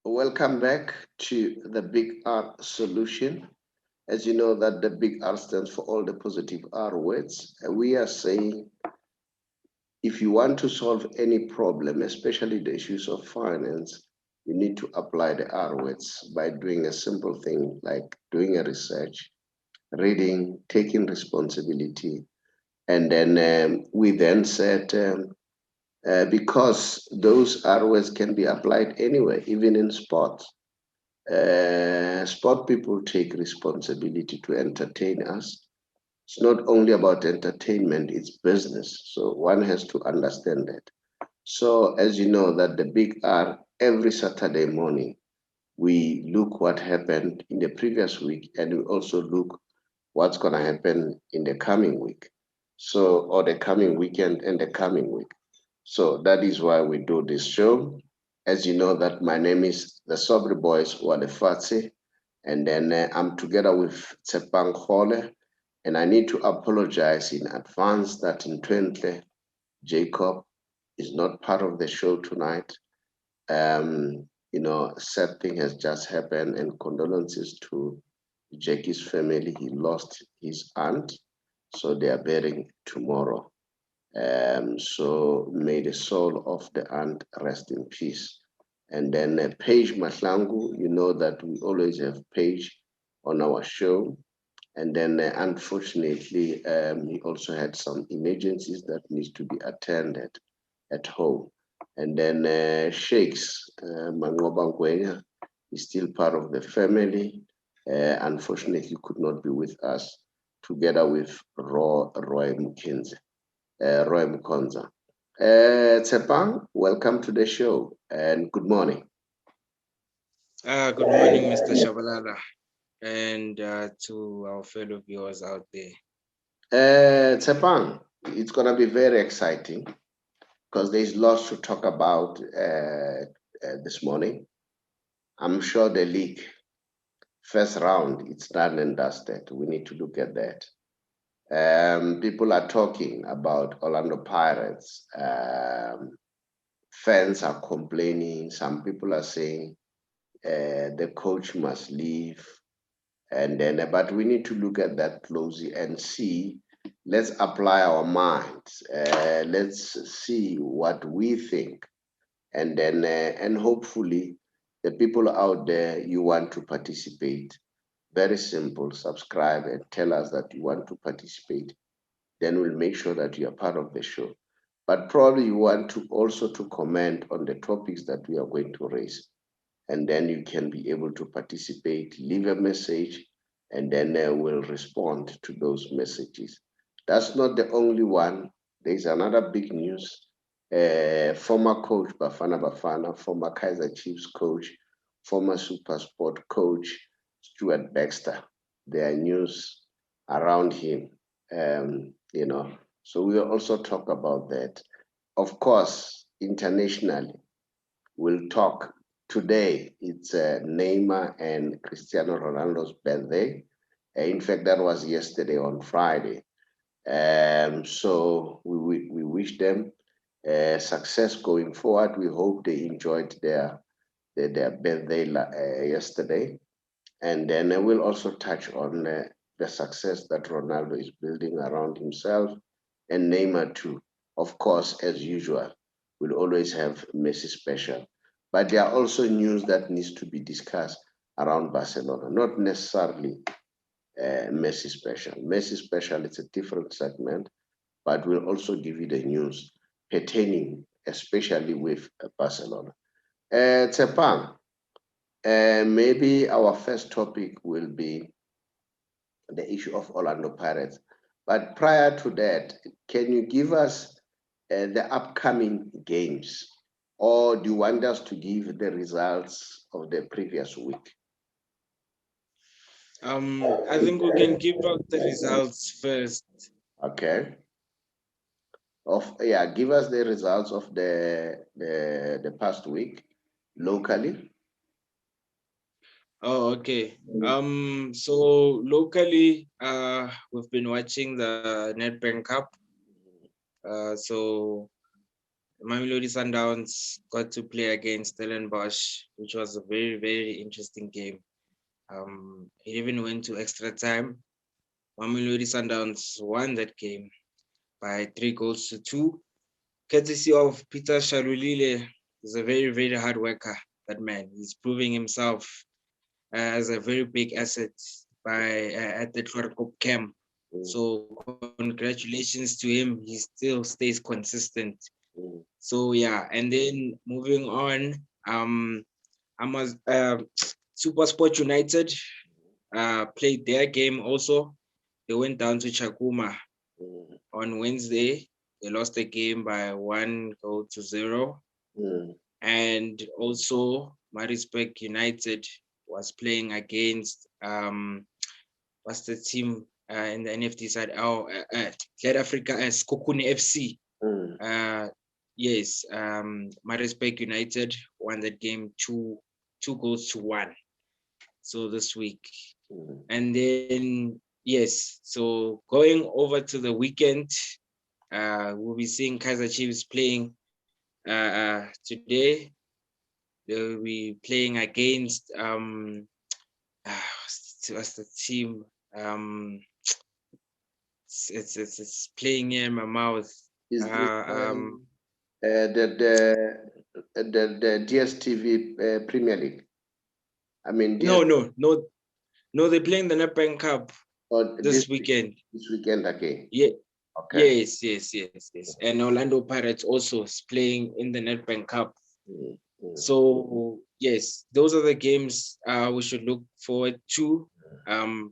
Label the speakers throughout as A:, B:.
A: Welcome back to the Big R solution. As you know that the Big R stands for all the positive R words. And we are saying if you want to solve any problem, especially the issues of finance, you need to apply the R words by doing a simple thing like doing a research, reading, taking responsibility. And then we then said, because those R words can be applied anywhere, even in sports. Sport people take responsibility to entertain us. It's not only about entertainment, it's business. So one has to understand that. So as you know that the big R every Saturday morning, we look what happened in the previous week and we also look what's going to happen in the coming week. So, or the coming weekend and the coming week. So that is why we do this show. As you know that my name is the Saubrey Boyz Walefatse, and then I'm together with Tshepang Kgole, and I need to apologize in advance that in 20 Jacob is not part of the show tonight. Sad thing has just happened, and condolences to Jackie's family. He lost his aunt, so they are burying tomorrow. So may the soul of the aunt rest in peace. And then Paige Maslangu, you know that we always have Paige on our show. And then unfortunately, he also had some emergencies that needs to be attended at home. And then Shakes, Mangoba Ngwenya, is still part of the family. Unfortunately, could not be with us together with Roy Mckenzie. Roy Mukonza. Tshepang, welcome to the show and good morning.
B: Good morning, Mr. Shabalala, and to our fellow viewers out there.
A: Tshepang, it's going to be very exciting because there's lots to talk about this morning. I'm sure the league first round, it's done and dusted. We need to look at that. People are talking about Orlando Pirates. Fans are complaining. Some people are saying the coach must leave. And then, but we need to look at that closely and see. Let's apply our minds. Let's see what we think, and then, and hopefully, the people out there you want to participate. Very simple. Subscribe and tell us that you want to participate. Then we'll make sure that you are part of the show. But probably you want to also to comment on the topics that we are going to raise, and then you can be able to participate, leave a message, and then we'll respond to those messages. That's not the only one. There's another big news. Former coach Bafana, former Kaiser Chiefs coach, former Super Sport coach Stuart Baxter. There are news around him, so we'll also talk about that. Of course, internationally, we'll talk today. It's Neymar and Cristiano Ronaldo's birthday. In fact, that was yesterday on Friday. So we wish them success going forward. We hope they enjoyed their birthday yesterday. And then we'll also touch on the success that Ronaldo is building around himself and Neymar too. Of course, as usual, we'll always have Messi special. But there are also news that needs to be discussed around Barcelona, not necessarily Messi special. Messi special is a different segment, but we'll also give you the news pertaining, especially with Barcelona. Tshepang, maybe our first topic will be the issue of Orlando Pirates. But prior to that, can you give us the upcoming games? Or do you want us to give the results of the previous week?
B: I think we can give out the results first.
A: Okay. Give us the results of the past week locally.
B: Oh, okay. So locally, we've been watching the Nedbank Cup. So Mamelodi Sundowns got to play against Stellenbosch, which was a very, very interesting game. It even went to extra time. Mamelodi Sundowns won that game by 3-2, courtesy of Peter Shalulile. He's a very, very hard worker, that man. He's proving himself as a very big asset at the Twerkop camp. So congratulations to him. He still stays consistent. So yeah, and then moving on, Super Sport United played their game also. They went down to Chakuma on Wednesday. They lost the game by 1-0. And also Maritzburg United was playing against what's the team in the NFT side? South Africa as Kokune FC. Yes, Maritzburg United won that game 2-1. So this week. And then yes, so going over to the weekend, we'll be seeing Kaizer Chiefs playing today. They'll be playing against what's the team? It's playing here in my mouth.
A: Is the DSTV Premier League? I mean,
B: no, they're playing the Nedbank Cup this weekend.
A: This weekend again.
B: Yeah. Okay. Yes. And Orlando Pirates also is playing in the Nedbank Cup. So yes, those are the games we should look forward to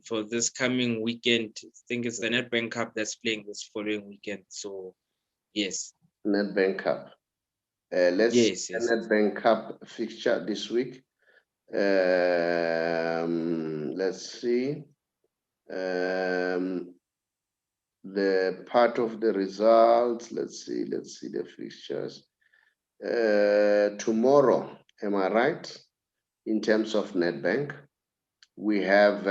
B: for this coming weekend. I think it's the Nedbank Cup that's playing this following weekend. So yes.
A: Nedbank Cup. Let's see the Nedbank Cup fixture this week. Let's see. The part of the results. Let's see the fixtures. Tomorrow, am I right? In terms of Nedbank, we have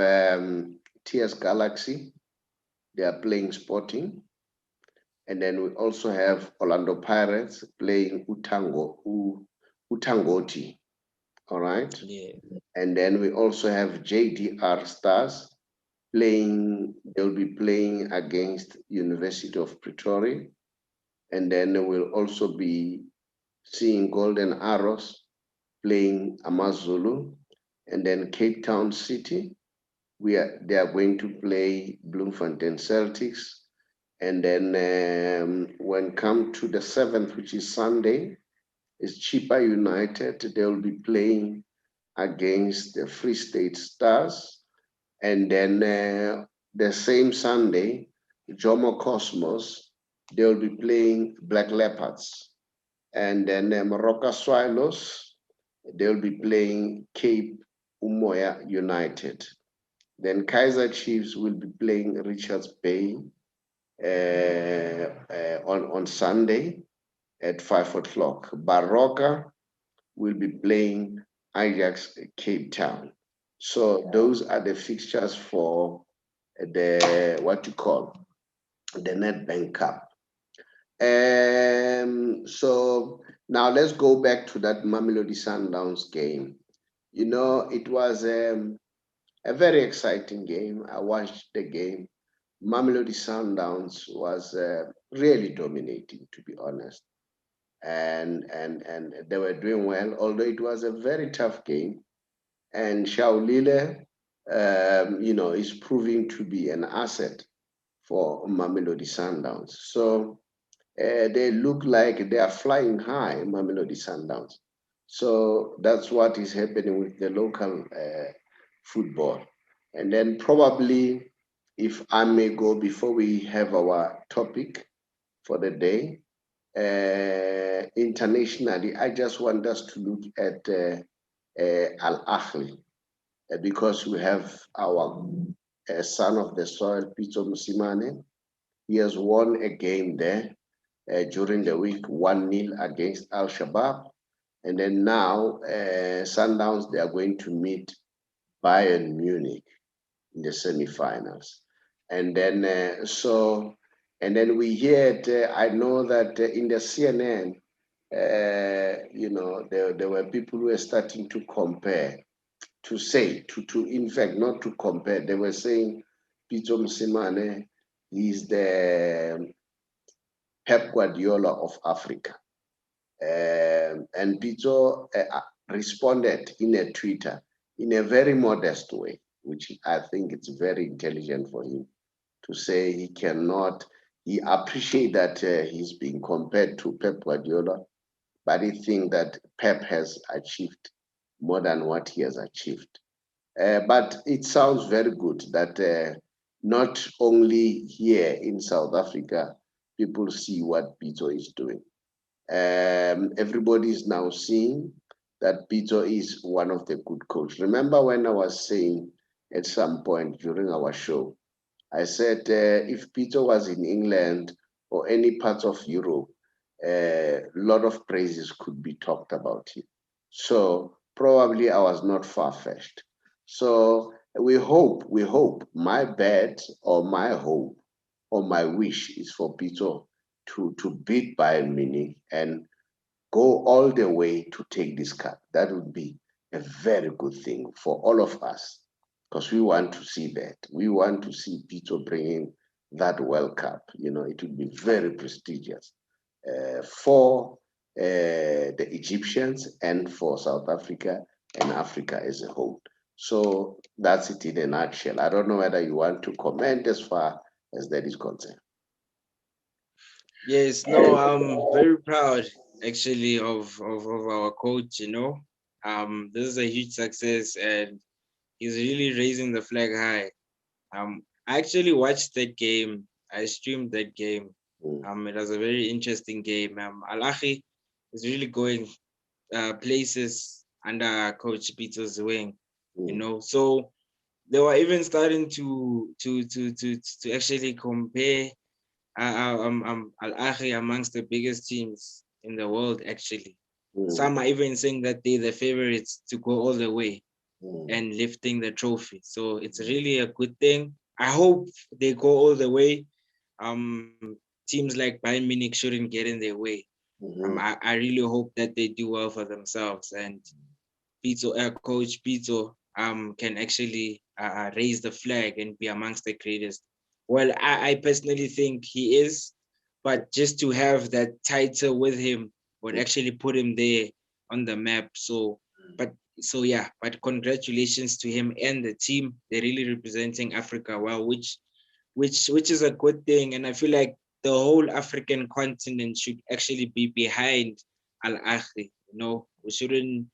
A: TS Galaxy. They are playing Sporting. And then we also have Orlando Pirates playing Utangoti. All right.
B: Yeah.
A: And then we also have JDR Stars they'll be playing against University of Pretoria. And then we'll also be seeing Golden Arrows playing Amazulu. And then Cape Town City, they are going to play Bloemfontein Celtics. And then when come to the 7th, which is Sunday, is Chipa United. They'll be playing against the Free State Stars. And then the same Sunday, Jomo Cosmos, they'll be playing Black Leopards. And then Moroka Swallows, they'll be playing Cape Umoya United. Then Kaizer Chiefs will be playing Richards Bay on Sunday at 5 o'clock. Baroka will be playing Ajax Cape Town. So those are the fixtures for the the Nedbank Cup. So now let's go back to that Mamelodi Sundowns game. You know, it was a very exciting game. I watched the game. Mamelodi Sundowns was really dominating, to be honest. And they were doing well, although it was a very tough game. And Shaulile, is proving to be an asset for Mamelodi Sundowns. So they look like they are flying high, Mamelodi Sundowns. So that's what is happening with the local football. And then probably, if I may go before we have our topic for the day, internationally, I just want us to look at Al Ahly, because we have our son of the soil, Pitso Musimane. He has won a game there during the week, 1-0 against Al Shabaab. And then now, Sundowns, they are going to meet Bayern Munich in the semifinals. And then, and then we heard, I know that in the CNN, there were people who were starting to compare, in fact, not to compare. They were saying Pitso Mosimane is the Pep Guardiola of Africa. And Pitso responded in a Twitter in a very modest way, which I think it's very intelligent for him to say he appreciates that he's being compared to Pep Guardiola, but he thinks that Pep has achieved more than what he has achieved. But it sounds very good that not only here in South Africa, people see what Pitso is doing. Everybody is now seeing that Pitso is one of the good coaches. Remember when I was saying at some point during our show, I said if Pitso was in England or any parts of Europe, a lot of praises could be talked about him. So probably I was not far-fetched. So we hope, my bet or my hope or my wish is for Pitso to beat Bayern Munich and go all the way to take this cup. That would be a very good thing for all of us because we want to see that. We want to see Pitso bringing that World Cup. It would be very prestigious for the Egyptians and for South Africa and Africa as a whole. So that's it in a nutshell. I don't know whether you want to comment as far as that is concerned.
B: Yes, no, I'm very proud actually of our coach, This is a huge success and he's really raising the flag high. I actually watched that game. I streamed that game. It was a very interesting game. Al Ahly is really going places under Coach Pitso's wing, So they were even starting to actually compare Al Ahly amongst the biggest teams in the world. Actually, some are even saying that they're the favorites to go all the way and lifting the trophy. So it's really a good thing. I hope they go all the way. Teams like Bayern Munich shouldn't get in their way. I really hope that they do well for themselves and Coach Pitso can actually raise the flag and be amongst the greatest. Well, I personally think he is, but just to have that title with him would actually put him there on the map. But congratulations to him and the team. They're really representing Africa well, which is a good thing. And I feel like the whole African continent should actually be behind Al Ahly. We shouldn't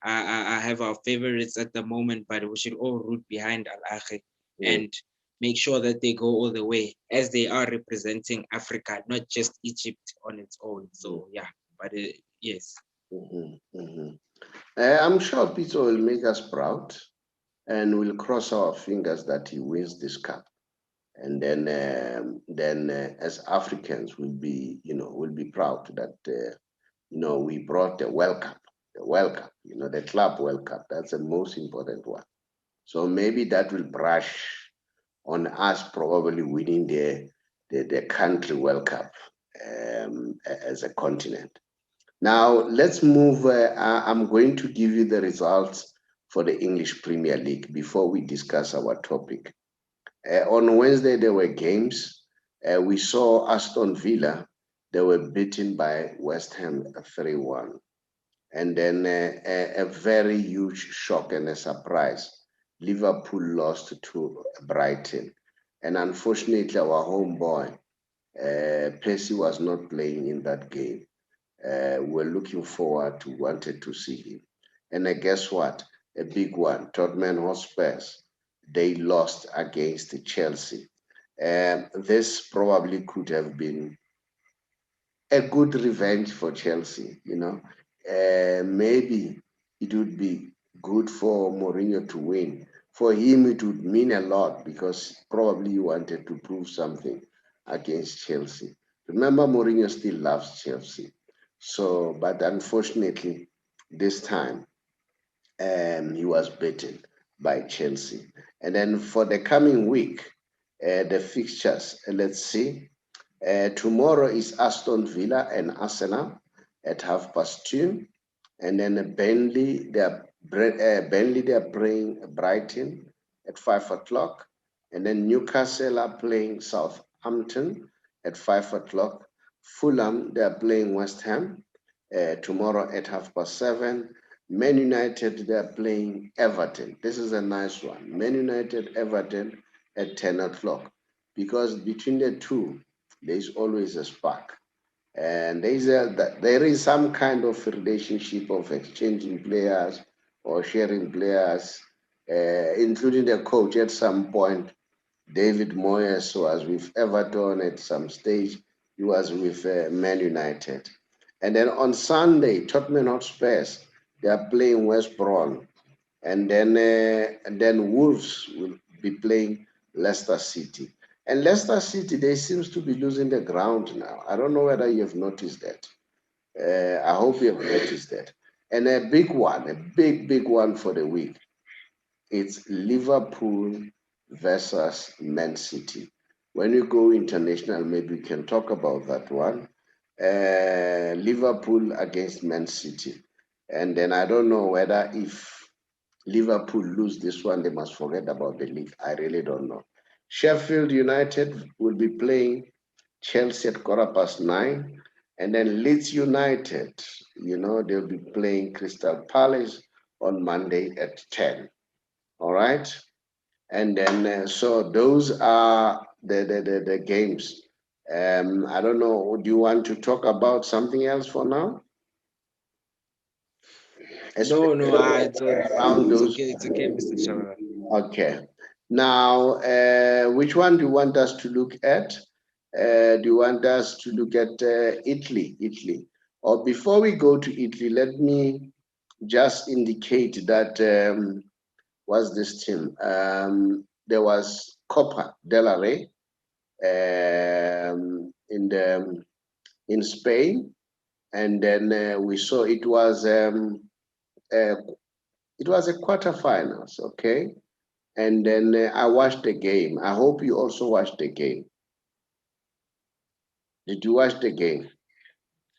B: have our favorites at the moment, but we should all root behind Al Ahly and make sure that they go all the way as they are representing Africa, not just Egypt on its own. So yes.
A: I'm sure Pitso will make us proud and we'll cross our fingers that he wins this cup. And then as Africans, we'll be proud that, we brought the World Cup, the Club World Cup. That's the most important one. So maybe that will brush on us probably winning the country World Cup as a continent. Now, let's move. I'm going to give you the results for the English Premier League before we discuss our topic. On Wednesday, there were games. We saw Aston Villa. They were beaten by West Ham 3-1. And then a very huge shock and a surprise. Liverpool lost to Brighton. And unfortunately, our homeboy, Percy, was not playing in that game. We're looking forward to, wanted to see him. And guess what? A big one, Tottenham Hotspurs. They lost against Chelsea. This probably could have been a good revenge for Chelsea, maybe it would be good for Mourinho to win. For him, it would mean a lot because probably he wanted to prove something against Chelsea. Remember, Mourinho still loves Chelsea. So, but unfortunately, this time, he was beaten by Chelsea. And then for the coming week, the fixtures, let's see. Tomorrow is Aston Villa and Arsenal. at 2:30. And then Burnley, they are playing Brighton at 5 o'clock. And then Newcastle are playing Southampton at 5 o'clock. Fulham, they are playing West Ham tomorrow at 7:30. Man United, they are playing Everton. This is a nice one. Man United, Everton at 10 o'clock. Because between the two, there is always a spark. And there is some kind of relationship of exchanging players or sharing players, including the coach at some point. David Moyes was with Everton at some stage. He was with Man United. And then on Sunday, Tottenham Hotspurs, they are playing West Brom. And then Wolves will be playing Leicester City. And Leicester City, they seems to be losing the ground now. I don't know whether you have noticed that. I hope you have noticed that. And a big one, a big one for the week. It's Liverpool versus Man City. When you go international, maybe we can talk about that one. Liverpool against Man City. And then I don't know whether if Liverpool lose this one, they must forget about the league. I really don't know. Sheffield United will be playing Chelsea at 9:15. And then Leeds United, they'll be playing Crystal Palace on Monday at 10. All right. And then, so those are the games. I don't know. Do you want to talk about something else for now?
B: No, no,
A: Around
B: it's
A: those.
B: okay. It's okay, Mr. Shabara.
A: Okay. Now, which one do you want us to look at? Do you want us to look at Italy? Italy. Or before we go to Italy, let me just indicate that what's this team? There was Copa del Rey in Spain, and then we saw it was a quarterfinals, okay? And then I watched the game. I hope you also watched the game. Did you watch the game?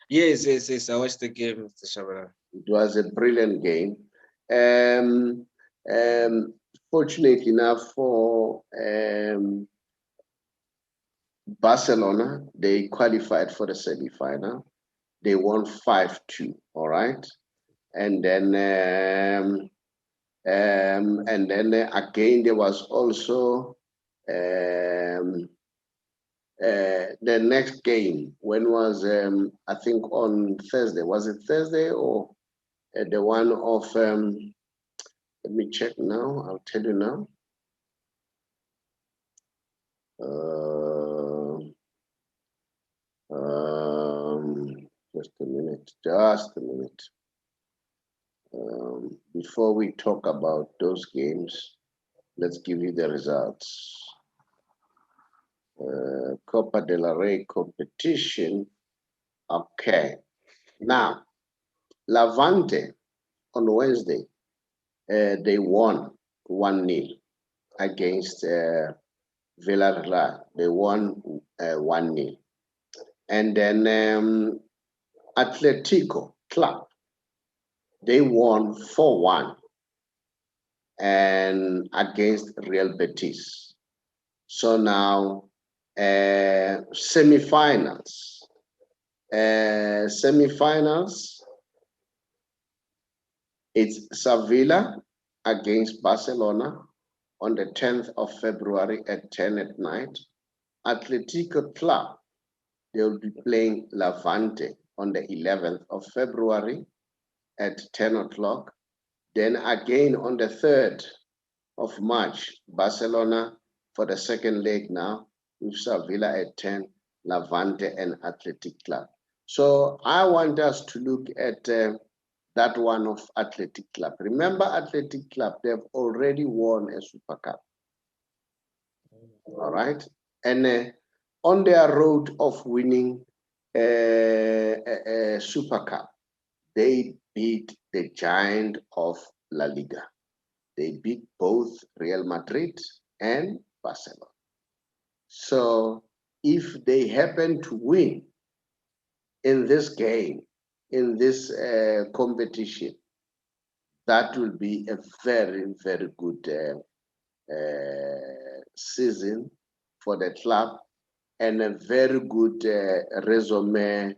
B: Yes, yes, yes. I watched the game, Mr. Shabara.
A: It was a brilliant game. Um, um, Fortunately enough for Barcelona, they qualified for the semi-final. They won 5-2. All right, and then again there was also the next game. When was I think on Thursday? Was it Thursday or the one of? Let me check now. I'll tell you now. Just a minute. Just a minute. Before we talk about those games, let's give you the results. Copa del Rey competition. Okay. Now, Levante on Wednesday, they won 1-0 against Villarreal. They won 1-0. And then Atletico Club, they won 4-1 and against Real Betis. So now semifinals. It's Sevilla against Barcelona on the 10th of February at 10 at night. Atletico Club, they will be playing Levante on the 11th of February at 10 o'clock. Then again on the 3rd of March, Barcelona for the second leg now with Sevilla at 10, Levante and Athletic Club. So I want us to look at that one of Athletic Club. Remember Athletic Club, they've already won a Super Cup. All right. And on their road of winning a Super Cup, they beat the giant of La Liga. They beat both Real Madrid and Barcelona. So if they happen to win in this game, in this competition, that will be a very, very good season for the club and a very good resume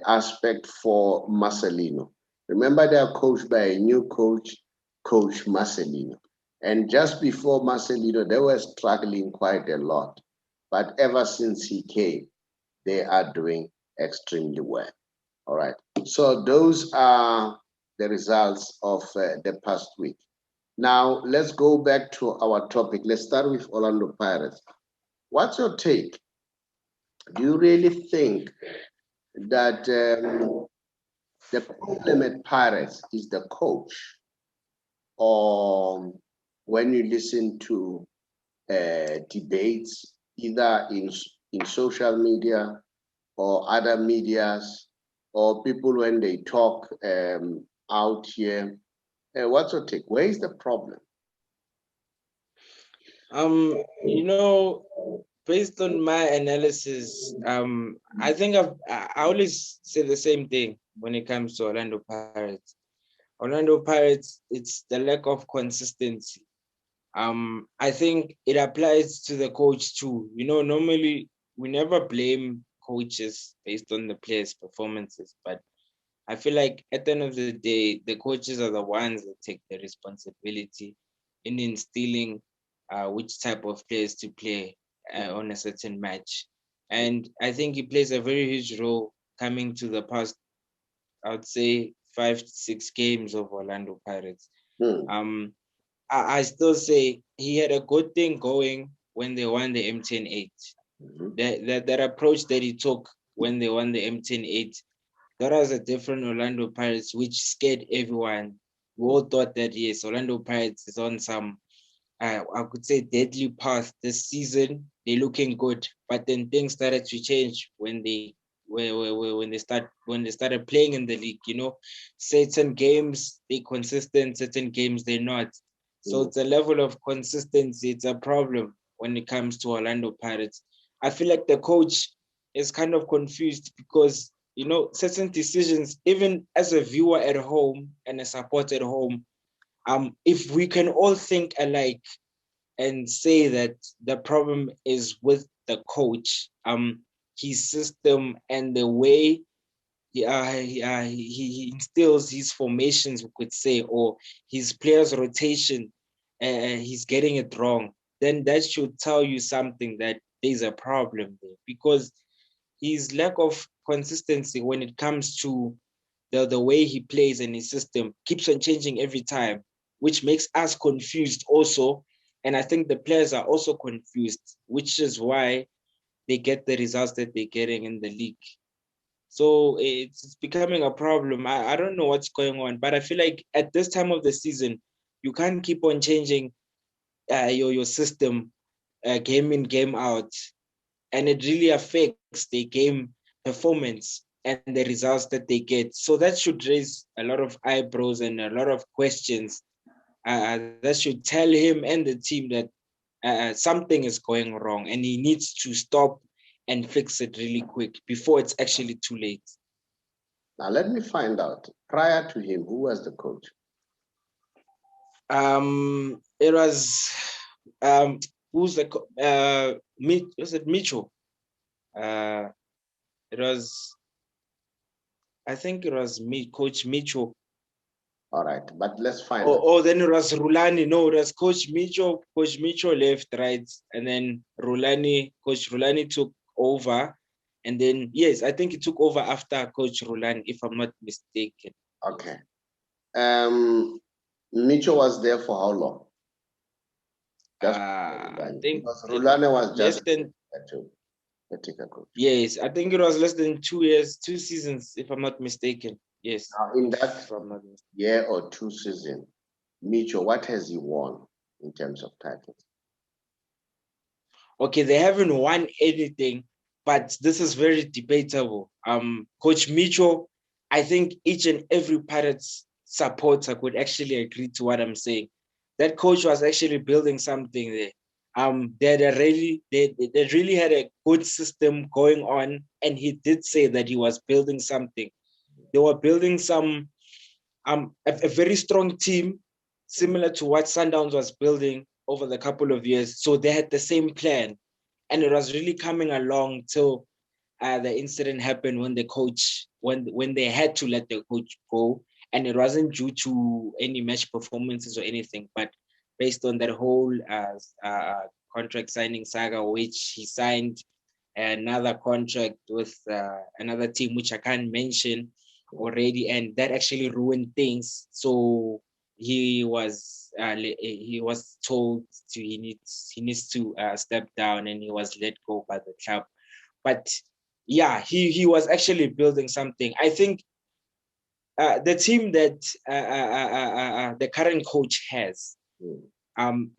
A: aspect for Marcelino. Remember, they are coached by a new coach, Coach Marcelino. And just before Marcelino, they were struggling quite a lot. But ever since he came, they are doing extremely well. All right. So those are the results of the past week. Now, let's go back to our topic. Let's start with Orlando Pirates. What's your take? Do you really think that the problem at Pirates is the coach? Or when you listen to debates, either in social media or other medias, or people when they talk out here, what's your take? Where is the problem?
B: You know, based on my analysis, I think I always say the same thing when it comes to Orlando Pirates. Orlando Pirates, it's the lack of consistency. I think it applies to the coach too. You know, normally we never blame coaches based on the players' performances, but I feel like at the end of the day, the coaches are the ones that take the responsibility in instilling which type of players to play on a certain match. And I think he plays a very huge role coming to the past, I would say, 5 to 6 games of Orlando Pirates.
A: Hmm.
B: I still say he had a good thing going when they won the MTN 8. That approach that he took when they won the MTN 8, that was a different Orlando Pirates, which scared everyone. We all thought that, yes, Orlando Pirates is on some, I could say, deadly path this season. They're looking good, but then things started to change when they started playing in the league. You know, certain games they consistent, certain games they're not. So it's a level of consistency. It's a problem when it comes to Orlando Pirates. I feel like the coach is kind of confused because, you know, certain decisions, even as a viewer at home and a supporter at home, if we can all think alike and say that the problem is with the coach, his system and the way he instills his formations, we could say, or his players' rotation, he's getting it wrong, then that should tell you something that there's a problem there, because his lack of consistency when it comes to the way he plays and his system keeps on changing every time, which makes us confused also. And I think the players are also confused, which is why they get the results that they're getting in the league. So it's becoming a problem. I don't know what's going on, but I feel like at this time of the season, you can't keep on changing your system game in, game out. And it really affects the game performance and the results that they get. So that should raise a lot of eyebrows and a lot of questions. That should tell him and the team that something is going wrong and he needs to stop and fix it really quick before it's actually too late.
A: Now, let me find out. Prior to him, who was the coach?
B: It was who's the was it Mitchell? It was, I think it was Coach Mitchell.
A: All right, but let's find out.
B: Oh, then it was Rulani. No, it was Coach Mitchell. Coach Mitchell left, right? And then Coach Rulani took over. And then, yes, I think he took over after Coach Rulani, if I'm not mistaken.
A: Okay. Mitchell was there for how long?
B: I think
A: Rulani was just
B: less than, yes, I think it was less than 2 years, 2 seasons, if I'm not mistaken. Yes.
A: Now, in that year or 2 seasons, Mitchell, what has he won in terms of titles?
B: Okay, they haven't won anything, but this is very debatable. Coach Mitchell, I think each and every Pirates supporter could actually agree to what I'm saying. That coach was actually building something there. They really had a good system going on, and he did say that he was building something. they were building some a very strong team, similar to what Sundowns was building over the couple of years. So they had the same plan, and it was really coming along till the incident happened when the coach when they had to let the coach go, and it wasn't due to any match performances or anything, but based on that whole contract signing saga, which he signed another contract with another team, which I can't mention already, and that actually ruined things. So he was told to he needs to step down, and he was let go by the club. But yeah, he was actually building something. I think the team that the current coach has,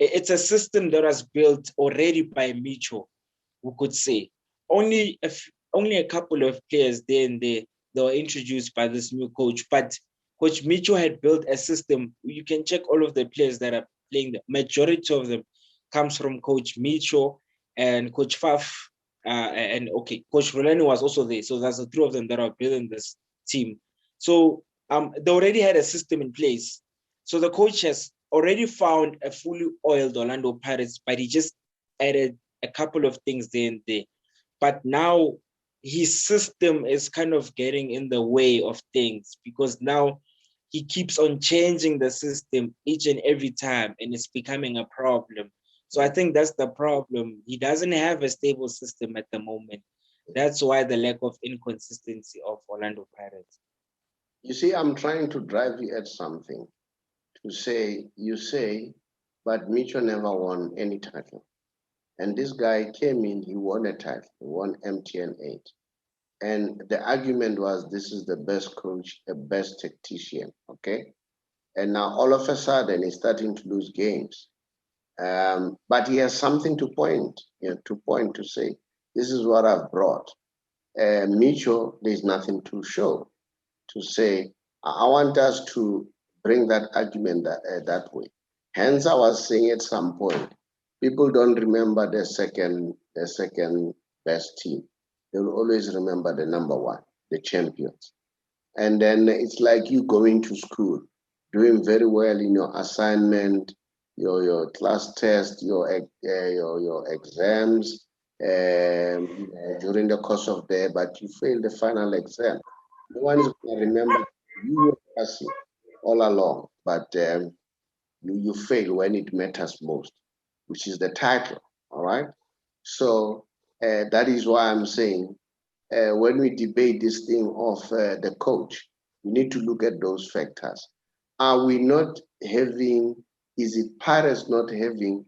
B: it's a system that was built already by Micho, we could say. Only a couple of players there and there they were introduced by this new coach, but Coach Micho had built a system. You can check all of the players that are playing. The majority of them comes from Coach Micho and Coach Faf, and okay, Coach Rolani was also there. So there's the three of them that are building this team. So they already had a system in place. So the coach has already found a fully oiled Orlando Pirates, but he just added a couple of things there and there. But now his system is kind of getting in the way of things, because now he keeps on changing the system each and every time, and it's becoming a problem. So I think that's the problem. He doesn't have a stable system at the moment. That's why the lack of inconsistency of Orlando Pirates.
A: You see, I'm trying to drive you at something to say, you say, but Mitchell never won any title. And this guy came in, he won a title, he won MTN 8. And the argument was this is the best coach, the best tactician, okay? And now all of a sudden he's starting to lose games. But he has something to point, to say, this is what I've brought. Mitchell, there's nothing to show, to say, I want us to bring that argument that way. Hence, I was saying at some point, people don't remember the second best team. They will always remember the number one, the champions. And then it's like you going to school, doing very well in your assignment, your class test, your exams during the course of the day, but you fail the final exam. No one is going to remember you were passing all along, but you fail when it matters most, which is the title. All right. So that is why I'm saying when we debate this thing of the coach, we need to look at those factors. Are we not having, is it Pirates not having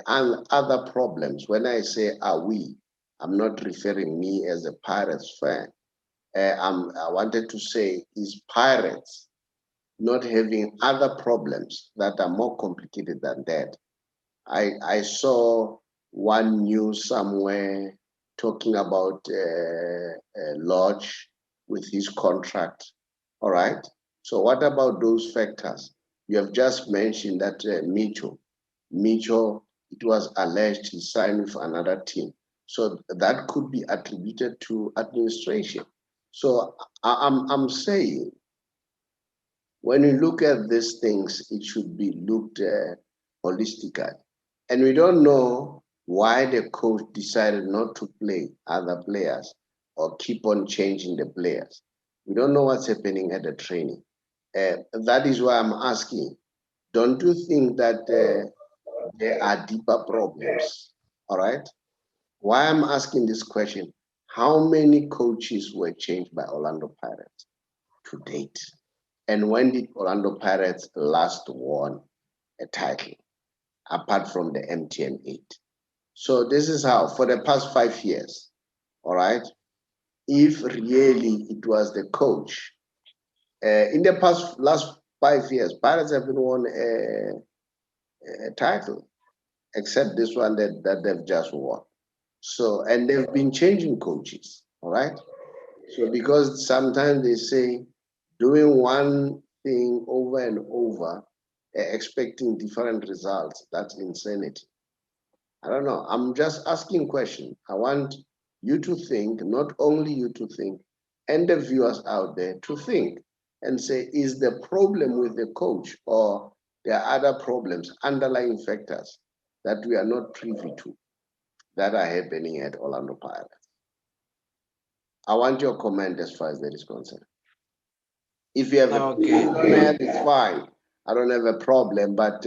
A: other problems? When I say are we, I'm not referring me as a Pirates fan. I wanted to say, is Pirates not having other problems that are more complicated than that? I saw one news somewhere talking about Lodge with his contract. All right. So what about those factors? You have just mentioned that Mitchell, it was alleged he signed with another team. So that could be attributed to administration. So I'm saying, when you look at these things, it should be looked holistically. And we don't know why the coach decided not to play other players or keep on changing the players. We don't know what's happening at the training. That is why I'm asking, don't you think that there are deeper problems? All right. Why I'm asking this question, how many coaches were changed by Orlando Pirates to date? And when did Orlando Pirates last won a title, apart from the MTN 8? So this is how, for the past 5 years, all right, if really it was the coach, in the last 5 years, Pirates have been won a title, except this one that they've just won. So, and they've been changing coaches, all right? So because sometimes they say doing one thing over and over, expecting different results, that's insanity. I don't know. I'm just asking questions. I want you to think, not only you to think, and the viewers out there to think and say, is the problem with the coach, or there are other problems, underlying factors that we are not privy to that are happening at Orlando Pirates? I want your comment as far as that is concerned. If you have a comment, it's fine. I don't have a problem, but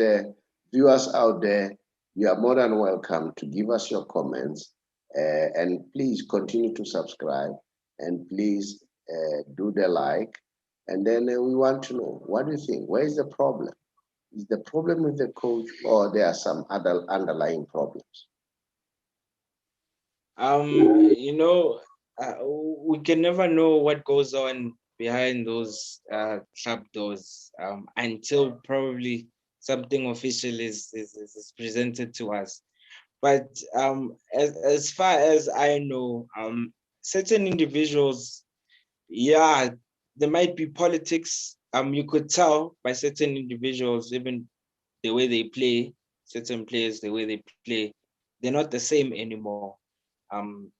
A: viewers out there, you are more than welcome to give us your comments, and please continue to subscribe, and please do the like, and then we want to know, what do you think? Where is the problem? Is the problem with the coach, or there are some other underlying problems?
B: You know, we can never know what goes on behind those club doors until probably something official is presented to us. But as far as I know, certain individuals, yeah, there might be politics. You could tell by certain individuals, even the way they play, certain players, the way they play, they're not the same anymore. Um,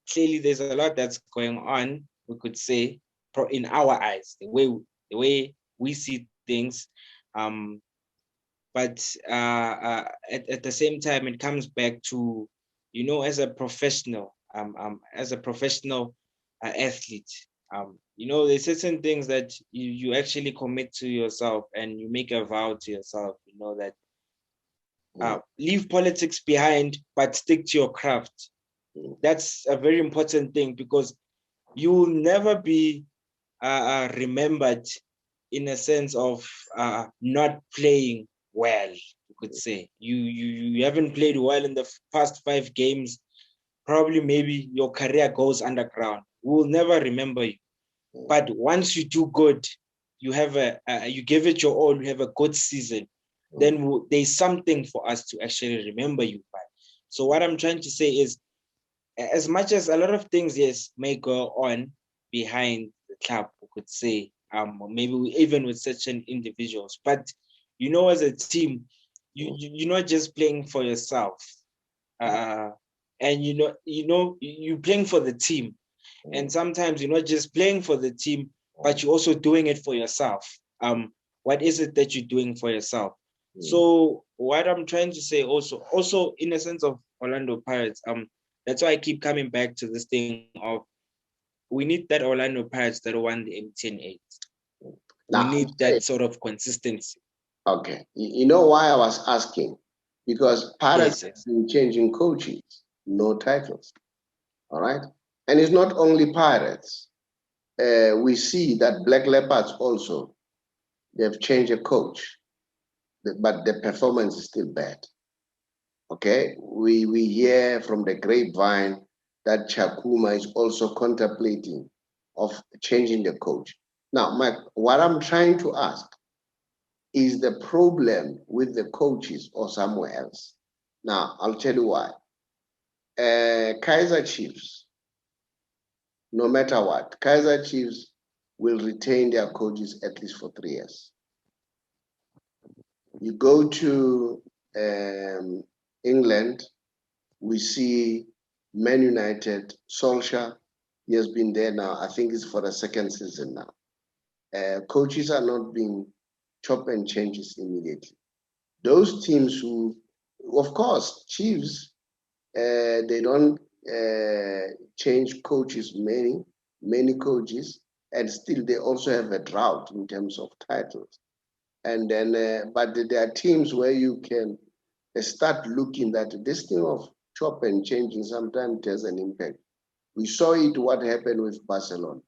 B: Clearly, there's a lot that's going on. We could say, in our eyes, the way we see things. But at the same time, it comes back to, as a professional athlete, there's certain things that you actually commit to yourself, and you make a vow to yourself, that leave politics behind, but stick to your craft. That's a very important thing, because you will never be remembered in a sense of not playing well. You could say you haven't played well in the past 5 games. Probably, maybe your career goes underground. We will never remember you. But once you do good, you have you give it your all. You have a good season. Then there's something for us to actually remember you by. So what I'm trying to say is, as much as a lot of things, yes, may go on behind the club, we could say, maybe even with certain individuals, but as a team, you're not just playing for yourself, and you're playing for the team, and sometimes you're not just playing for the team, but you're also doing it for yourself. What is it that you're doing for yourself? So what I'm trying to say, also in a sense of Orlando Pirates, that's why I keep coming back to this thing of, we need that Orlando Pirates that won the MTN 8. We need that sort of consistency.
A: Okay. You know why I was asking? Because Pirates have been changing coaches, no titles. All right. And it's not only Pirates. We see that Black Leopards also, they've changed a coach, but the performance is still bad. Okay. We hear from the grapevine that Chakuma is also contemplating of changing the coach. Now, Mike, what I'm trying to ask, is the problem with the coaches or somewhere else? Now, I'll tell you why. Kaizer Chiefs, no matter what, Kaizer Chiefs will retain their coaches at least for 3 years. You go to England, we see Man United, Solskjaer, he has been there now, I think it's for the 2nd season now. Coaches are not being chop and changes immediately. Those teams who, of course, Chiefs, they don't change coaches, many coaches, and still they also have a drought in terms of titles. And then, but there are teams where you can start looking that this thing of chop and changing sometimes has an impact. We saw it, what happened with Barcelona.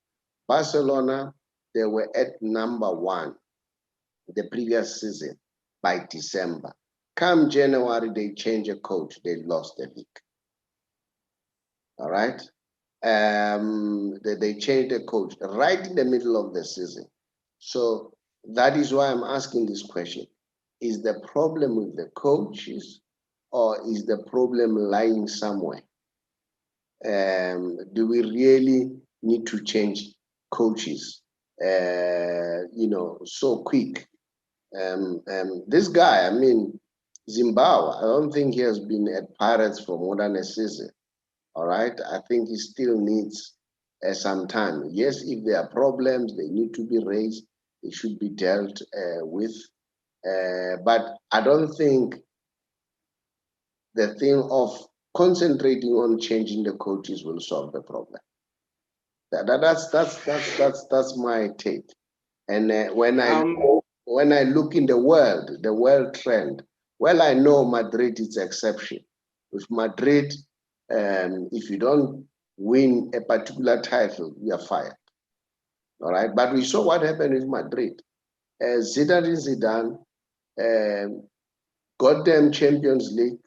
A: Barcelona, they were at number 1 the previous season by December. Come January, they changed a coach, they lost the league. All right? They changed the coach right in the middle of the season. So that is why I'm asking this question. Is the problem with the coaches, or is the problem lying somewhere? Do we really need to change coaches, so quick? This guy, I mean, Zimbabwe, I don't think he has been at Pirates for more than a season. All right. I think he still needs some time. Yes, if there are problems, they need to be raised, they should be dealt with. But I don't think the thing of concentrating on changing the coaches will solve the problem. That's my take. And when I look in the world trend, well, I know Madrid is exception. With Madrid, if you don't win a particular title, you are fired. All right, but we saw what happened with Madrid. Zidane got them Champions League,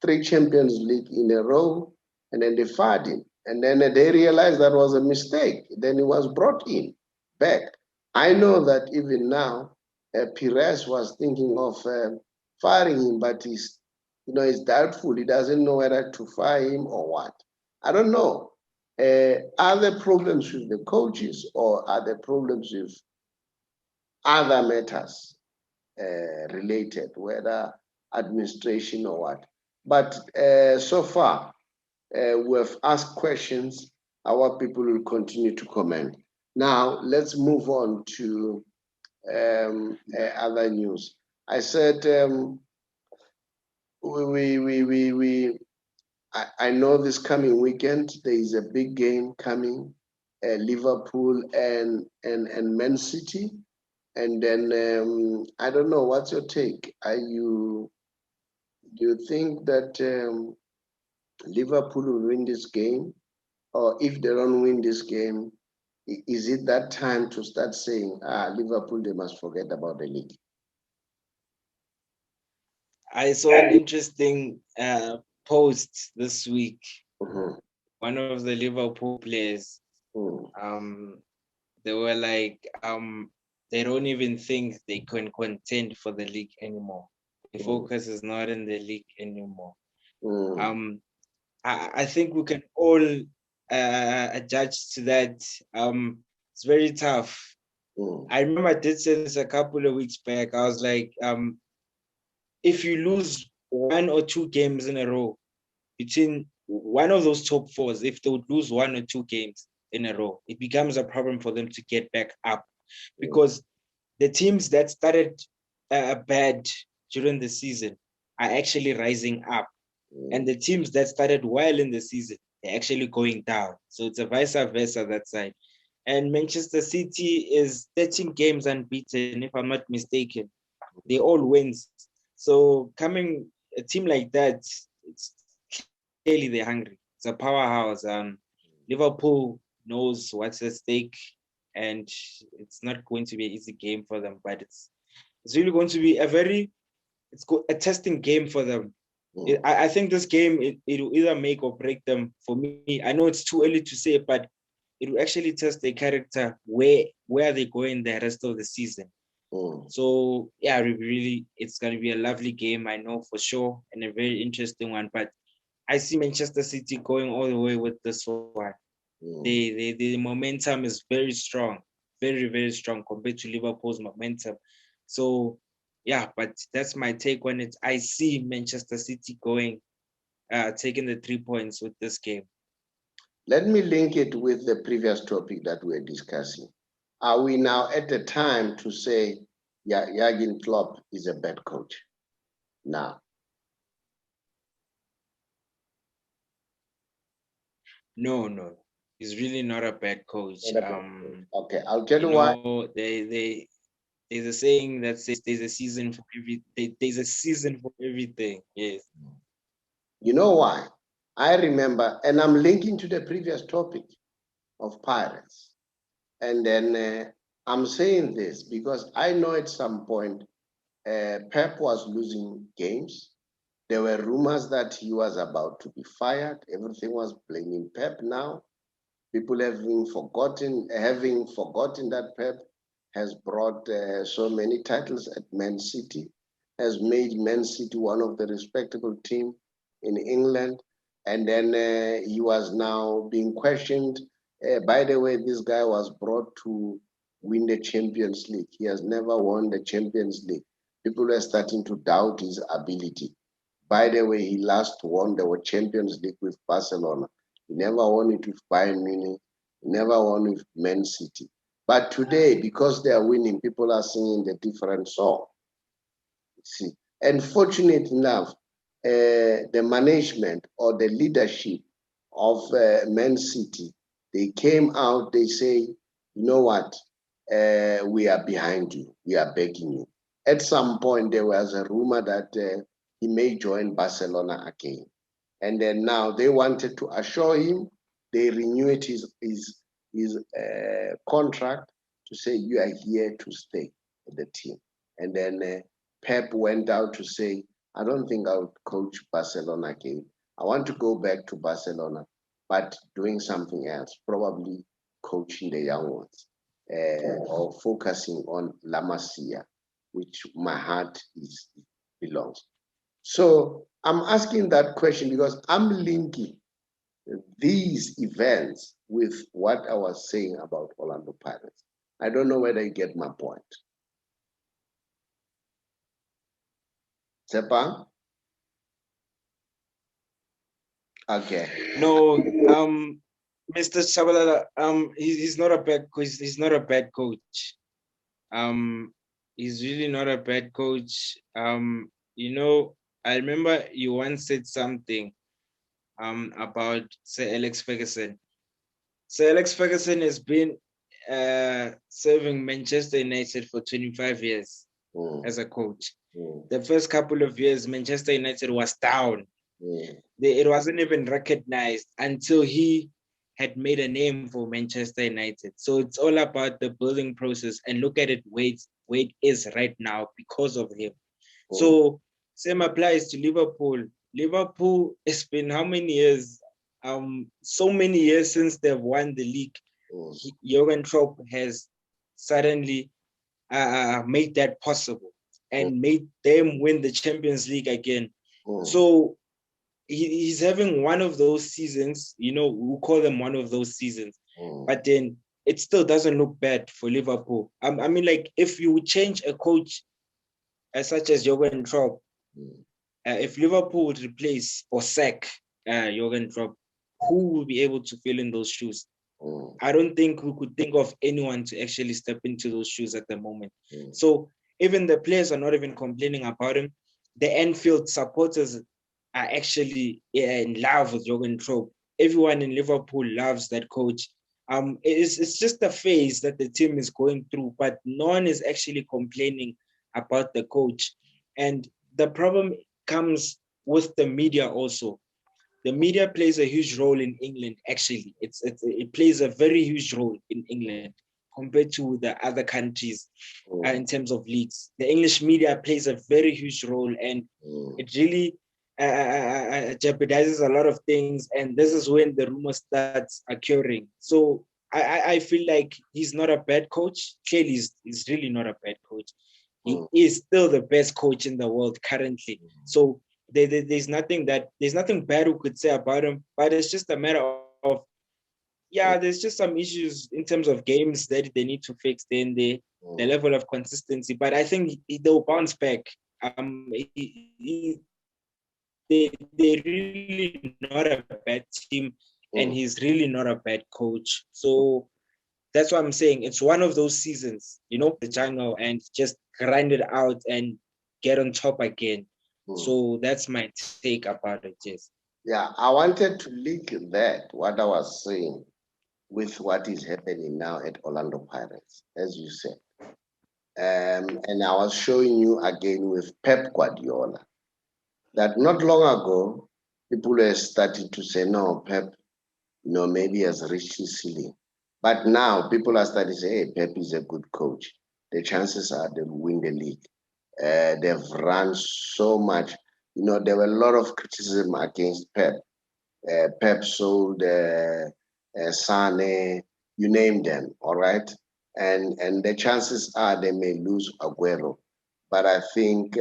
A: 3 Champions League in a row, and then they fired him. And then they realized that was a mistake. Then he was brought in back. I know that even now, Pires was thinking of firing him, but he's doubtful. He doesn't know whether to fire him or what. I don't know. Are there problems with the coaches, or are there problems with other matters related, whether administration or what? But so far, we have asked questions. Our people will continue to comment. Now, let's move on to other news. I said I know this coming weekend there is a big game coming, Liverpool and Man City, and then I don't know. What's your take? Do you think that Liverpool will win this game, or if they don't win this game, is it that time to start saying, Liverpool, they must forget about the league?
B: I saw an interesting post this week.
A: Mm-hmm.
B: One of the Liverpool players, they were like, they don't even think they can contend for the league anymore. The focus is not in the league anymore. I think we can all judge to that. It's very tough. I remember I did say this a couple of weeks back. I was like, if you lose 1 or 2 games in a row between one of those top fours, if they would lose 1 or 2 games in a row, it becomes a problem for them to get back up, because the teams that started bad during the season are actually rising up, and the teams that started well in the season, they're actually going down. So it's a vice versa that side. And Manchester City is 13 games unbeaten, if I'm not mistaken. They all wins. So coming a team like that, it's clearly they're hungry. It's a powerhouse. Liverpool knows what's at stake, and it's not going to be an easy game for them. But it's really going to be a testing game for them. I think this game it will either make or break them. For me, I know it's too early to say, but it will actually test their character. Where they go in the rest of the season. So yeah, really, it's going to be a lovely game, I know for sure, and a very interesting one. But I see Manchester City going all the way with this one. The momentum is very strong, very, very strong compared to Liverpool's momentum. So yeah, but that's my take on it. I see Manchester City taking the 3 points with this game.
A: Let me link it with the previous topic that we're discussing. Are we now at the time to say Jurgen Klopp is a bad coach now?
B: No. He's really not a bad coach.
A: Okay, I'll tell you why.
B: There's a saying that says there's a season for everything. Yes.
A: You know why? I remember, and I'm linking to the previous topic of Pirates. And then I'm saying this because I know at some point Pep was losing games. There were rumors that he was about to be fired. Everything was blaming Pep now. People having forgotten that Pep has brought so many titles at Man City, has made Man City one of the respectable teams in England. And then he was now being questioned. By the way, this guy was brought to win the Champions League. He has never won the Champions League. People were starting to doubt his ability. By the way, he last won the Champions League with Barcelona. He never won it with Bayern Munich. He never won with Man City. But today, because they are winning, people are singing the different song. See, and fortunate enough, the management or the leadership of Man City, they came out, they say, you know what, we are behind you, we are begging you. At some point, there was a rumor that he may join Barcelona again. And then now they wanted to assure him, they renewed his contract to say, you are here to stay at the team. And then Pep went out to say, I don't think I'll coach Barcelona again. I want to go back to Barcelona, but doing something else, probably coaching the young ones or focusing on La Masia, which my heart belongs. So I'm asking that question because I'm linking these events with what I was saying about Orlando Pirates. I don't know whether you get my point. Tshepang? Okay.
B: No, Mr. Shabalala, he's not a bad coach. He's not a bad coach. He's really not a bad coach. You know, I remember you once said something about Sir Alex Ferguson. Sir Alex Ferguson has been serving Manchester United for 25 years as a coach. The first couple of years, Manchester United was down. It wasn't even recognized until he had made a name for Manchester United. So it's all about the building process, and look at it where it is right now because of him. So same applies to Liverpool. Liverpool, it's been how many years? So many years since they've won the league. Jurgen Klopp has suddenly made that possible and made them win the Champions League again. So he's having one of those seasons, you know, we'll call them one of those seasons, but then it still doesn't look bad for Liverpool. I mean, like, if you would change a coach such as Jurgen Klopp, if Liverpool would replace or sack Jurgen Klopp, who will be able to fill in those shoes? I don't think we could think of anyone to actually step into those shoes at the moment. So even the players are not even complaining about him. The Anfield supporters are actually in love with Jurgen Klopp. Everyone in Liverpool loves that coach. It's just a phase that the team is going through, but no one is actually complaining about the coach. And the problem comes with the media also. The media plays a huge role in England, actually. It plays a very huge role in England compared to the other countries in terms of leagues. The English media plays a very huge role, and it really jeopardizes a lot of things. And this is when the rumor starts occurring. So I feel like he's not a bad coach. Clearly, he's really not a bad coach. He is still the best coach in the world currently. So there's nothing bad we could say about him, but it's just a matter of, there's just some issues in terms of games that they need to fix, then the level of consistency. But I think they'll bounce back. They're really not a bad team, and he's really not a bad coach. So that's what I'm saying. It's one of those seasons, you know, the jungle, and just grind it out and get on top again. So that's my take about it, yes.
A: Yeah, I wanted to link that, what I was saying, with what is happening now at Orlando Pirates, as you said. And I was showing you again with Pep Guardiola, that not long ago, people were starting to say, no, Pep, you know, maybe he has reached his ceiling. But now people are starting to say, hey, Pep is a good coach. The chances are they'll win the league. They've run so much. You know, there were a lot of criticism against Pep. Pep sold Sane, you name them, all right? And the chances are they may lose Aguero. But I think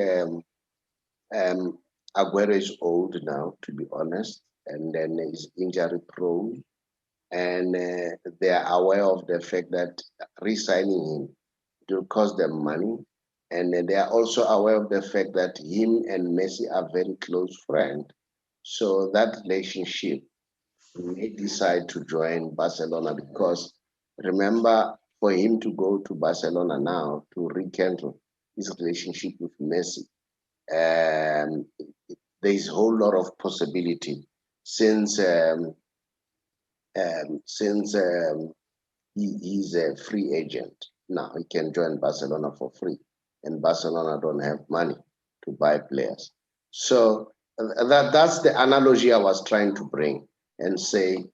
A: Aguero is old now, to be honest, and then he's injury prone. And they are aware of the fact that re-signing him will cost them money. And they are also aware of the fact that him and Messi are very close friends. So that relationship may decide to join Barcelona because remember, for him to go to Barcelona now to rekindle his relationship with Messi, um, there is a whole lot of possibility since since he's a free agent now. He can join Barcelona for free, and Barcelona don't have money to buy players. So that's the analogy I was trying to bring and say,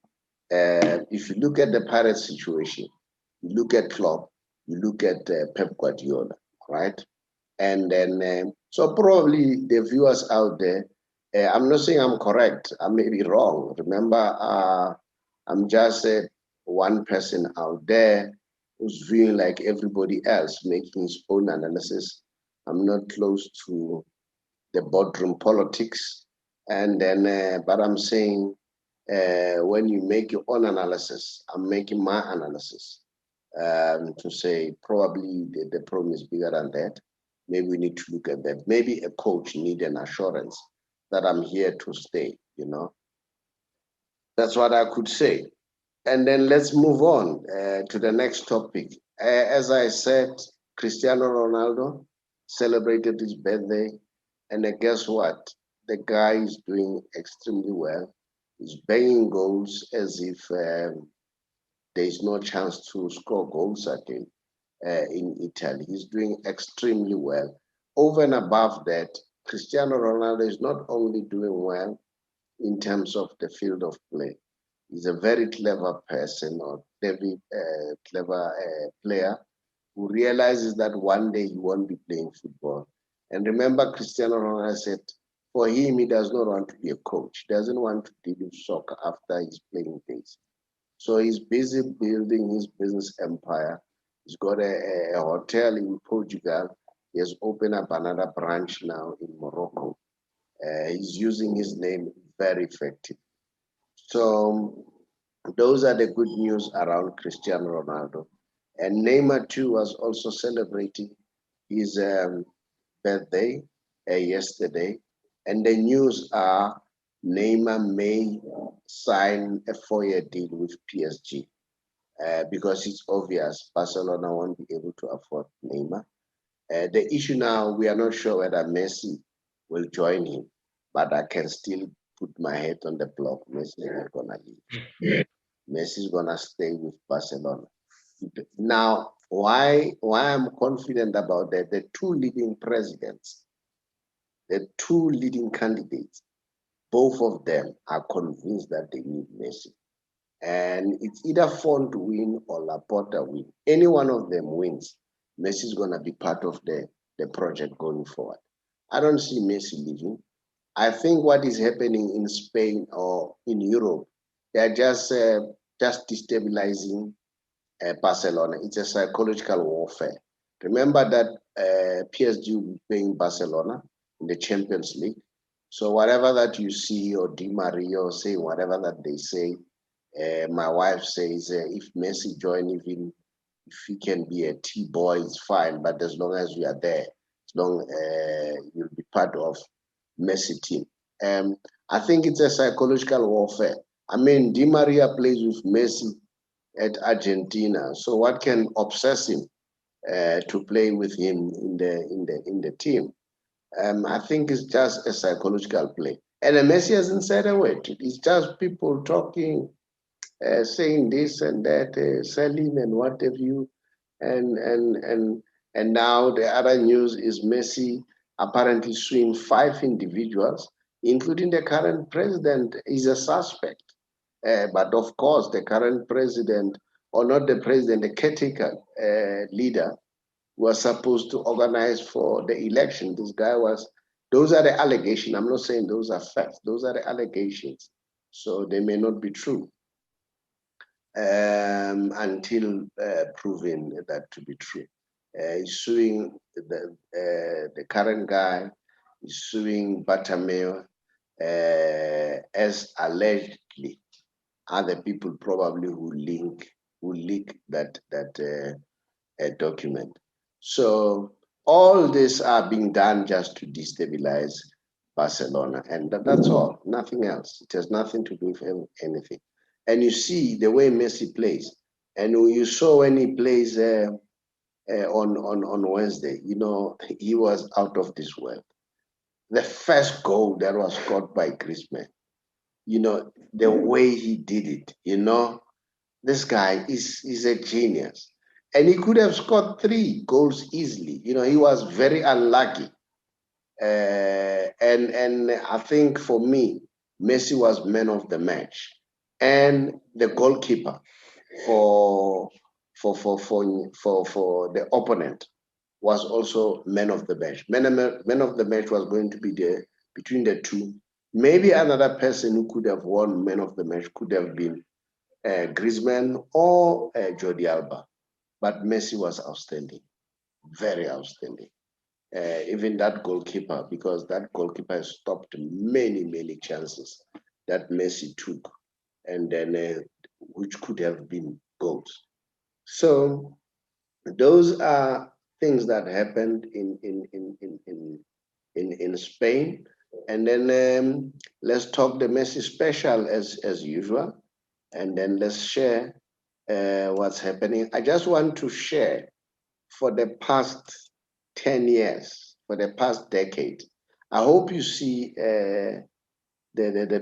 A: if you look at the Pirates situation, you look at Klopp, you look at Pep Guardiola, right? And then, so probably the viewers out there, I'm not saying I'm correct, I may be wrong. Remember, I'm just one person out there who's viewing like everybody else, making his own analysis. I'm not close to the boardroom politics. And then, but I'm saying when you make your own analysis, I'm making my analysis to say probably the problem is bigger than that. Maybe we need to look at that. Maybe a coach need an assurance that I'm here to stay, you know. That's what I could say. And then let's move on to the next topic. As I said, Cristiano Ronaldo celebrated his birthday. And guess what? The guy is doing extremely well. He's banging goals as if there is no chance to score goals again in Italy. He's doing extremely well. Over and above that, Cristiano Ronaldo is not only doing well in terms of the field of play, he's a very clever person or very clever player who realizes that one day he won't be playing football. And remember, Cristiano Ronaldo said, for him, he does not want to be a coach. He doesn't want to deal with soccer after his playing days. So he's busy building his business empire. He's got a hotel in Portugal. He has opened up another branch now in Morocco. He's using his name very effectively. So those are the good news around Cristiano Ronaldo. And Neymar too was also celebrating his birthday yesterday. And the news are Neymar may sign a 4-year deal with PSG because it's obvious Barcelona won't be able to afford Neymar. The issue now, we are not sure whether Messi will join him, but I can still put my head on the block. Messi is not gonna leave. Messi is gonna stay with Barcelona. Now, why I'm confident about that? The two leading presidents, the two leading candidates, both of them are convinced that they need Messi. And it's either Font win or Laporta win. Any one of them wins, Messi is going to be part of the project going forward. I don't see Messi leaving. I think what is happening in Spain or in Europe, they're just destabilizing Barcelona. It's a psychological warfare. Remember that PSG will be playing Barcelona in the Champions League. So whatever that you see or Di Maria say, whatever that they say, my wife says if Messi join, even if he can be a T-boy, it's fine. But as long as we are there, as long you'll be part of Messi team. I think it's a psychological warfare. I mean, Di Maria plays with Messi at Argentina. So what can obsess him to play with him in the team? I think it's just a psychological play. And Messi hasn't said a word. It's just people talking, saying this and that, selling and what have you, and now the other news is Messi apparently suing 5 individuals, including the current president, is a suspect. But of course, the current president, or not the president, the caretaker leader, was supposed to organize for the election. This guy was. Those are the allegations. I'm not saying those are facts. Those are the allegations. So they may not be true until proven that to be true. He's suing the current guy, he's suing Bartomeu as allegedly other people probably who leak that document. So all this are being done just to destabilize Barcelona, and that's all, nothing else. It has nothing to do with anything. and you see the way Messi plays, and you saw when he plays on Wednesday, you know, he was out of this world. The first goal that was scored by Griezmann, you know, the way he did it, you know, this guy is a genius. And he could have scored 3 goals easily. You know, he was very unlucky. And I think for me, Messi was man of the match. And the goalkeeper for for the opponent was also man of the match. Man of the match was going to be there between the two. Maybe another person who could have won man of the match could have been Griezmann or Jordi Alba, but Messi was outstanding, very outstanding. Even that goalkeeper, because that goalkeeper stopped many chances that Messi took, and then which could have been goals. So those are things that happened in Spain. And then let's talk the Messi special as usual, and then let's share what's happening. I just want to share for the past 10 years, for the past decade. I hope you see the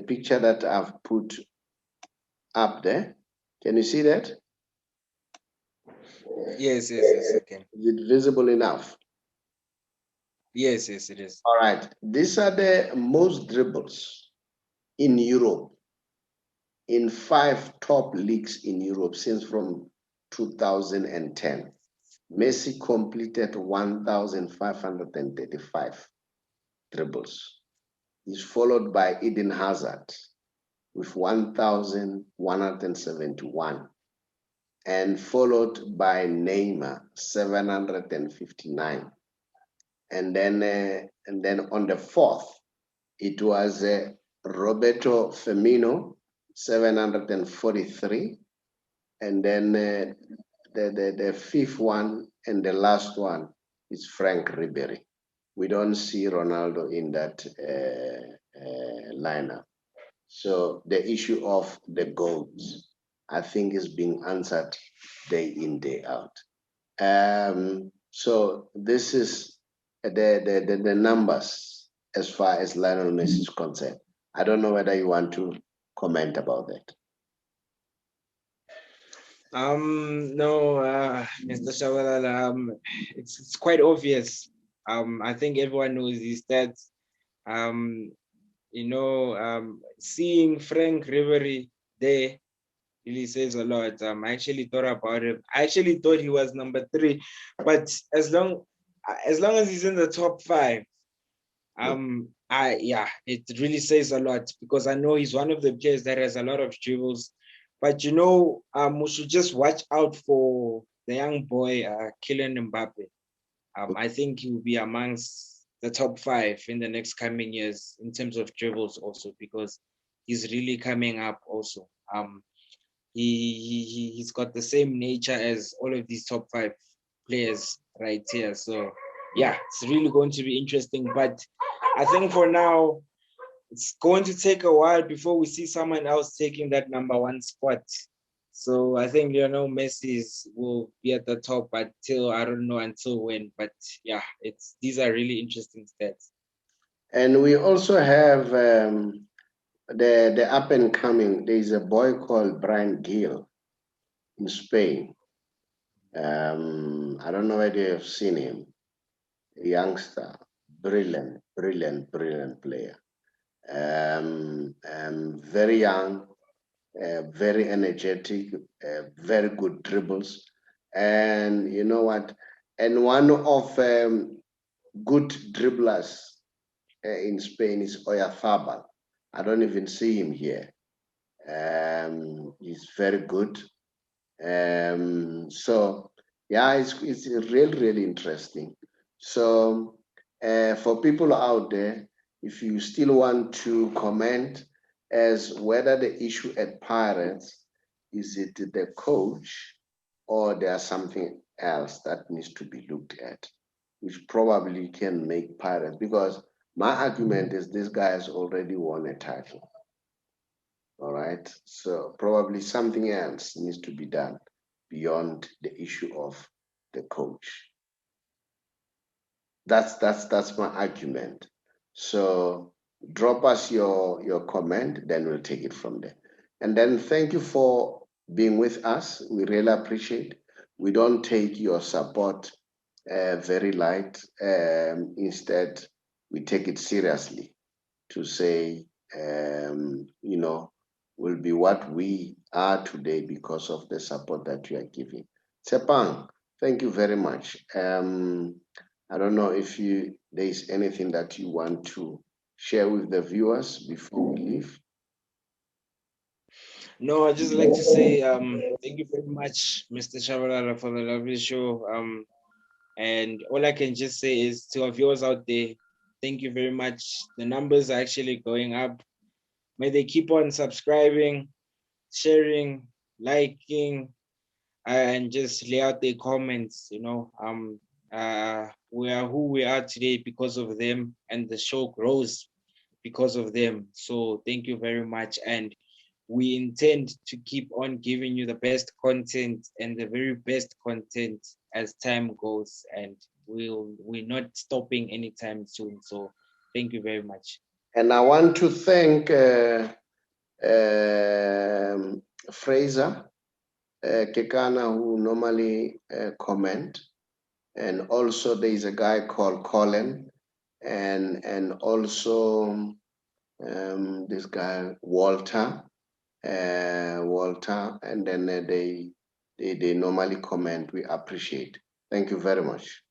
A: picture that I've put up there. Can you see that?
B: Yes, I can.
A: Is it visible enough?
B: Yes, it is.
A: All right. These are the most dribbles in Europe, in 5 top leagues in Europe since from 2010. Messi completed 1,535 dribbles. He's followed by Eden Hazard with 1,171, and followed by Neymar 759. And then on the 4th, it was Roberto Firmino 743, and then the 5th one and the last one is Frank Ribery. We don't see Ronaldo in that lineup. So the issue of the goals, I think, is being answered day in, day out. So this is the numbers as far as Lionel Messi is concerned. I don't know whether you want to comment about that.
B: No, Mr. Shabalala, it's quite obvious. I think everyone knows these stats. Seeing Frank Ribery there really says a lot. I actually thought about it. I actually thought he was number 3, but as long as he's in the top 5, it really says a lot, because I know he's one of the players that has a lot of dribbles. But we should just watch out for the young boy, Kylian Mbappe. I think he will be amongst the top 5 in the next coming years in terms of dribbles also, because he's really coming up also. He's got the same nature as all of these top 5 players right here. So yeah, it's really going to be interesting. But I think for now, it's going to take a while before we see someone else taking that number 1 spot. So I think Messi will be at the top until, I don't know until when, but yeah, these are really interesting stats.
A: And we also have the up and coming. There is a boy called Brian Gill in Spain. I don't know whether you have seen him. A youngster, brilliant player. Very young, very energetic, very good dribbles, and you know what? And one of good dribblers in Spain is Oyarzabal. I don't even see him here. He's very good. So yeah, it's really interesting. So for people out there, if you still want to comment as whether the issue at Pirates, is it the coach or there's something else that needs to be looked at, which probably can make Pirates, because my argument is this guy has already won a title. All right. So probably something else needs to be done beyond the issue of the coach. That's my argument. So drop us your comment, then we'll take it from there. And then thank you for being with us. We really appreciate. We don't take your support very light. Instead, we take it seriously to say, will be what we are today because of the support that you are giving. Tshepang, thank you very much. I don't know if there is anything that you want to share with the viewers before we leave.
B: No, I'd just like to say thank you very much, Mr. Shabalala, for the lovely show. And all I can just say is to our viewers out there, thank you very much. The numbers are actually going up. May they keep on subscribing, sharing, liking, and just lay out their comments. We are who we are today because of them, and the show grows because of them. So thank you very much. And we intend to keep on giving you the best content and the very best content as time goes. And we're not stopping anytime soon. So thank you very much.
A: And I want to thank Fraser Kekana, who normally comment. And also there is a guy called Colin, and also this guy Walter, and then they normally comment. We appreciate. Thank you very much.